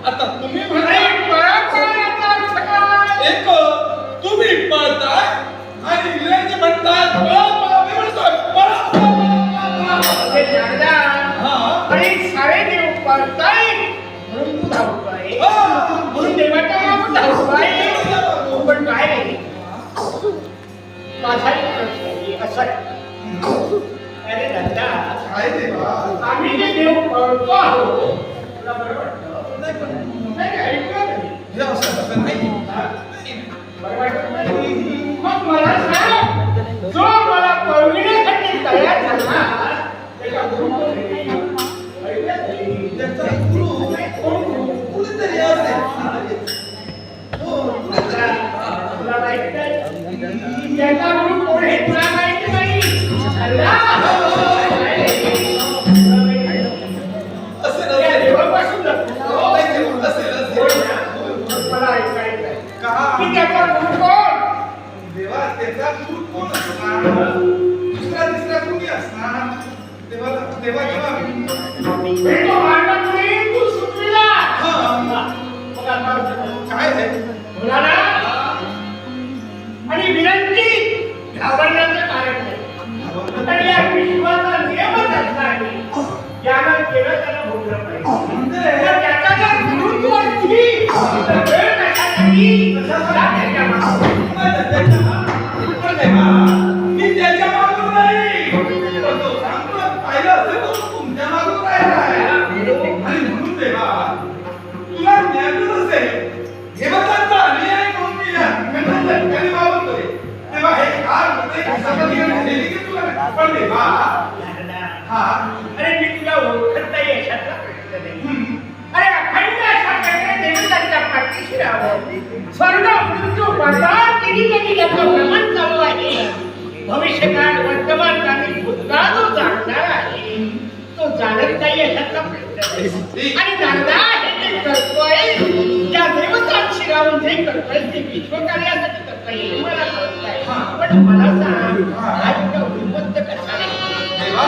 आता तुम्ही एक तुम्ही पळताय आणि इंग्रजी म्हणतात सारे देव पळताय म्हणून तू धावतोय म्हणून देवाच्या मागून धावतोय पण काय नाही माझा असं अरे दादा काय देवा आम्ही जे देव पळतो आहोत तुला बरं वाटतं नाही ऐकलं असं नाही बरं वाटतं मग मला सांग जो मला पळविण्यासाठी तयार झाला त्याचा गुरु कोण आहे? त्याचा गुरु कुणीतरी असेल तुला माहित नाही त्याचा गुरु कोण आहे तुला माहित नाही देवापासून मला ऐकायचं की त्याचा गुरु कोण देवा त्याचा गुरु कोण असणार दुसरा तिसरा कोणी असणार देवा देवा भेटो मांडत नाही तू सुटला काय आहे बोला ना आणि विनंती घाबरण्याचं कारण नाही तर या विश्वाचा नियमच असला आहे ज्यानं केलं त्याला भोगलं पाहिजे तर त्याचा जर गुरुत्व असली तर वेळ कशासाठी त्याच्या मागे मी त्याच्या मागून नाही तो सांगतो पाहिलं असेल तो तुमच्या मागून राहिला आणि म्हणून देवा तुला ज्ञानच असेल हे बघा अन्याय करून दिला वावरतोय तेव्हा हे फार पण देवा हा अरे मी तुला ओळखत नाही अशातला प्रश्न नाही अरे अखंड अशा प्रकारे देवतांच्या पाठीशी राहावं स्वर्ग मृत्यू पाताळ तिन्ही कधी त्याचं भ्रमण चालू आहे भविष्यकाळ वर्तमान काळी भूतकाळ जो जाणणार आहे तो जाणत नाही अशातला प्रश्न नाही आणि नारदा हे जे करतोय त्या देवतांशी राहून जे करतोय ते विश्वकार्यासाठी करतोय हे मला कळत आहे पण मला सांग हा इतका उन्मत्त कसा देवा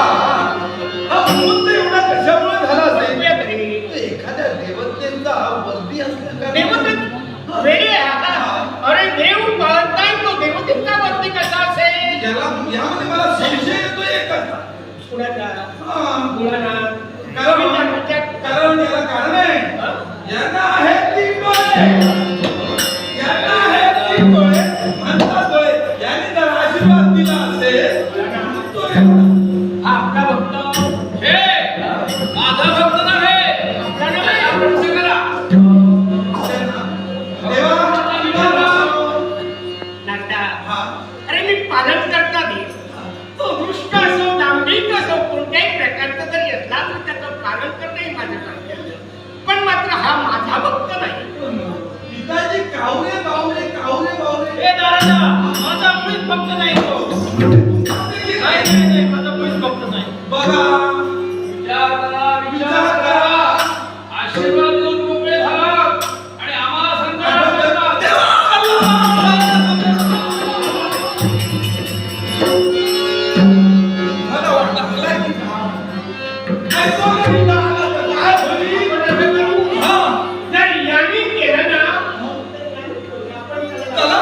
हा उन्मत्त एवढा कशामुळे झाला असेल एखाद्या देवतेचा वर्दी असल्या देवता वेळी अरे देव पळताय तो देवतेचा वर्दी कसा असेल यामध्ये मला संशय येतोय एकच कुणाचा कारण कारण याला कारण आहे यांना आहे तीन डोळे यांना आहे तीन डोळे म्हणतात डोळे यांनी जर आशीर्वाद दिला असेल तो हा आपला भक्त हे माझा भक्त नव्हे आपण सगळा देवा नाटा अरे मी पालन करता दे तो दुष्ट असो दांभिक असो कोणत्याही प्रकारचं जरी असला तर त्याचं पालन करणंही माझं कर्तव्य पण मात्र हा माझा भक्त नाही पिताजी कावरे बावरे हे दादा माझा मुळीच भक्त नाही तो नाही माझा मुळीच भक्त नाही बघा विचार करा आशीर्वाद देऊन मोकळे झाला आणि आम्हाला संकट मला वाटलं हल्लाय की काय नाही यांनी केलं ना चला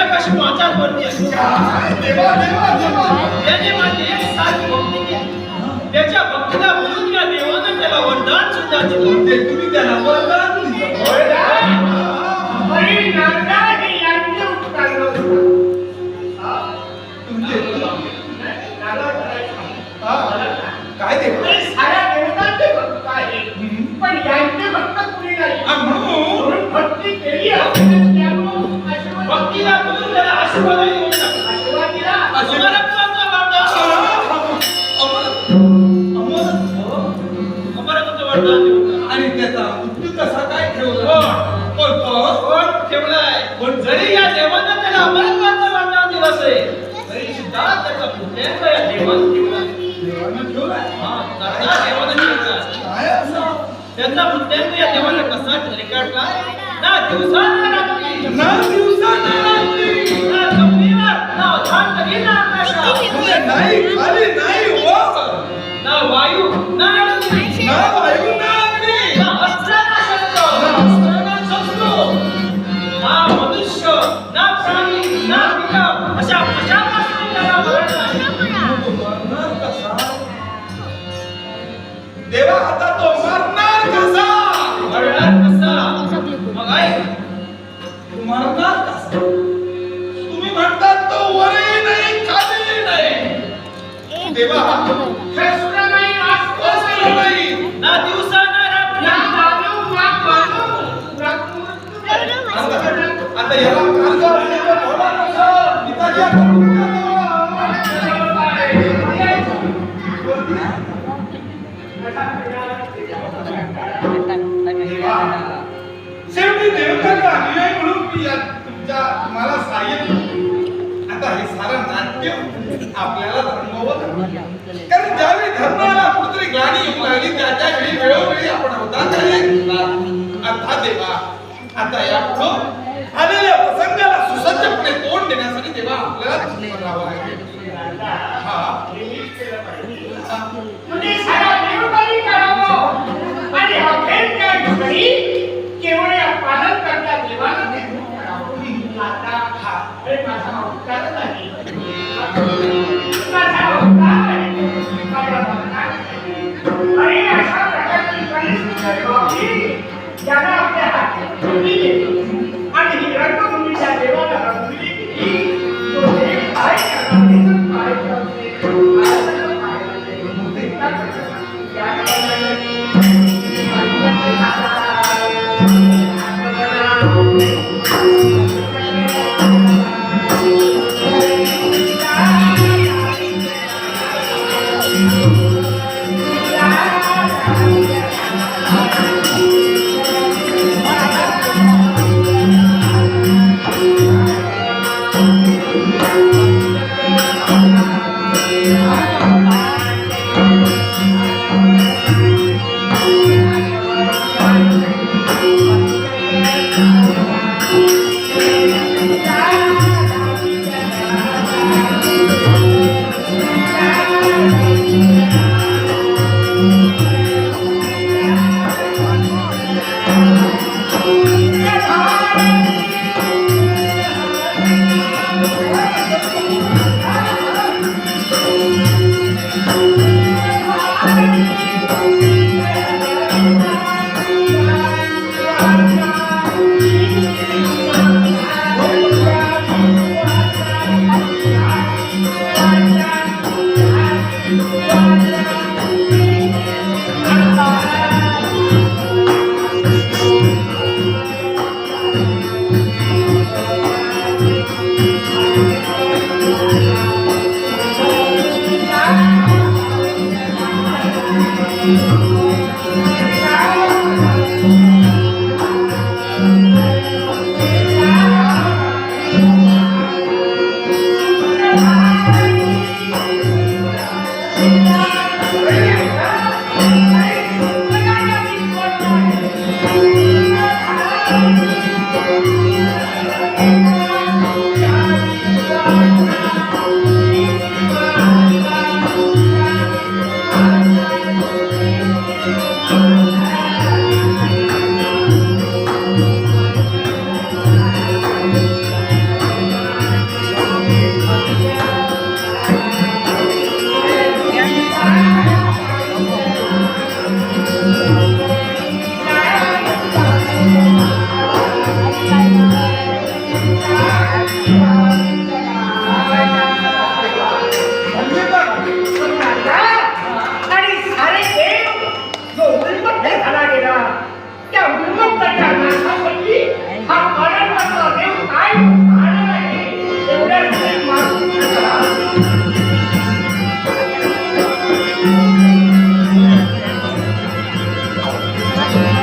कशी माझ्या वरती असतो त्याने माझी एक साधी भक्ती केली त्याच्या भक्तीला म्हणून या देवानं त्याला वरदान सुद्धा दिलं ते तुम्ही त्याला वरदान दिलं यांचे उपकार काय ते साऱ्या देवतांचे भक्त आहे पण यांचे भक्त कुणी नाही म्हणून भक्ती केली भक्तीला म्हणून त्याला आशीर्वाद देऊ शकतो आशीर्वाद दिला अमरत्वाचा वरदान देऊ आणि त्याचा मृत्यू कसा काय ठेवला ठेवलाय पण जरी या देवानं त्याला अमरत्वाचं वरदान दिलं असेल तरी सुद्धा त्याचा पुण्याचा या देवानं ठेवलाय देवानं ठेवलाय देवानं ठेवलाय काय असं त्याचा मुद्द्यांक या देवाला कसा रेखाटला ना दिवसा ना रात्री ना दिवसा ना रात्री ना जमिनीवर ना अथांगरी ना आकाशात म्हणजे नाही खाली नाही वर ना वायू ना अग्नी ना वायू ना अग्नी ना अस्त्र ना शस्त्र ना अस्त्र ना शस्त्र ना मनुष्य ना प्राणी ना पिता अशा कशापासून त्याला मरण नाही मरणार कसा देवा आता तो मरणार कसा मरणार कसा मग ऐक मरणार कसा तुम्ही म्हणतात तो वरही नाही खालीही नाही देवा शस्त्र नाही अस्त्र अस्त्र नाही ना दिवसा ना रात्री ना मानव ना मानव ना आता याला मार्ग असल्यावर बोला कसं पिताजी आता शेवटी देवताचा अनुयायी म्हणून मी तुम्हाला सांगितलं आता हे सारं नाट्य आपल्याला रंगवत कारण ज्यावेळी धर्माला कुठेतरी ग्लानी येऊ लागली त्याच्या वेळी वेळोवेळी आपण अवतार अर्थात देवा आता या पुढं आलेल्या प्रसंगाला सुसज्जपणे तोंड देण्यासाठी देवा आपल्याला करावं लागेल हा तुम्ही सारा देवकार्य करावं आणि अखेरच्या ठिकाणी केवळ या पालन करता देवाला देव करावं आता हे माझा अवतारच आहे माझा अवतार आहे माझ्या भक्ताच आहे. आणि अशा प्रकारची परिस्थिती होती ज्याला आपल्या हातात ठेवली गेली आणि ही रंगभूमीच्या देवाला रंगवली गेली तो देव आहे त्याला देवच पाहायचं असेल पाहायचं